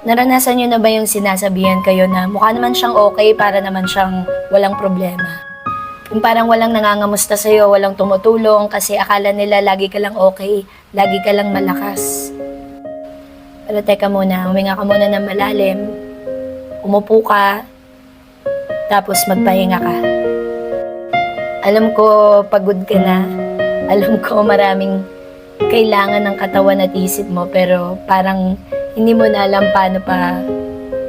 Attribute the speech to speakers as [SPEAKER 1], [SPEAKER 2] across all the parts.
[SPEAKER 1] Naranasan niyo na ba yung sinasabihan kayo na mukha naman siyang okay, para naman siyang walang problema? Yung parang walang nangangamusta sa'yo, walang tumutulong kasi akala nila lagi ka lang okay, lagi ka lang malakas. Pero teka muna, huminga ka muna ng malalim, umupo ka, tapos magpahinga ka. Alam ko pagod ka na, alam ko maraming kailangan ng katawan at isip mo, pero parang hindi mo na alam paano pa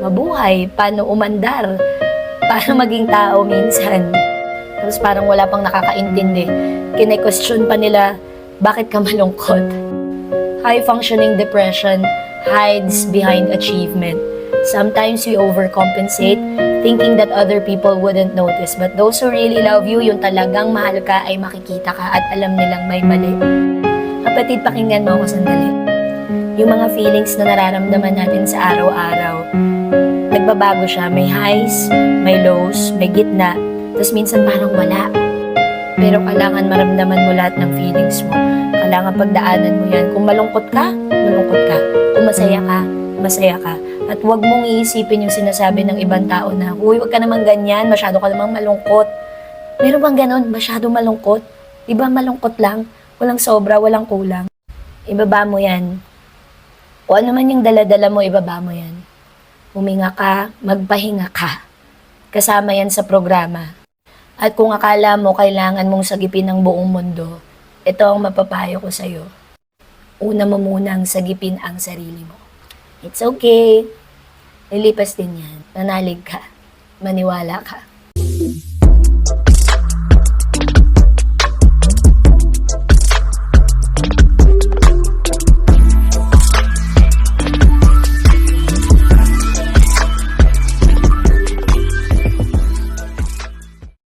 [SPEAKER 1] mabuhay, paano umandar, paano maging tao minsan. Tapos parang wala pang nakakaintindi. Kine-question pa nila, bakit ka malungkot? High-functioning depression hides behind achievement. Sometimes we overcompensate, thinking that other people wouldn't notice. But those who really love you, yung talagang mahal ka, ay makikita ka at alam nilang may mali. Kapatid, pakinggan mo ako sandali. Yung mga feelings na nararamdaman natin sa araw-araw, nagbabago siya. May highs, may lows, may gitna, tapos minsan parang wala. Pero kailangan maramdaman mo lahat ng feelings mo. Kailangan pagdaanan mo yan. Kung malungkot ka, malungkot ka. Kung masaya ka, masaya ka. At huwag mong iisipin yung sinasabi ng ibang tao na, uy, huwag ka naman ganyan, masyado ka namang malungkot. Meron bang ganon, masyado malungkot? Diba malungkot lang? Walang sobra, walang kulang. Ibaba mo yan. O ano man yung dala-dala mo, ibaba mo yan. Huminga ka, magpahinga ka. Kasama yan sa programa. At kung akala mo kailangan mong sagipin ng buong mundo, ito ang mapapayo ko sa'yo. Una mo munang sagipin ang sarili mo. It's okay. Lilipas din yan. Nanalig ka. Maniwala ka.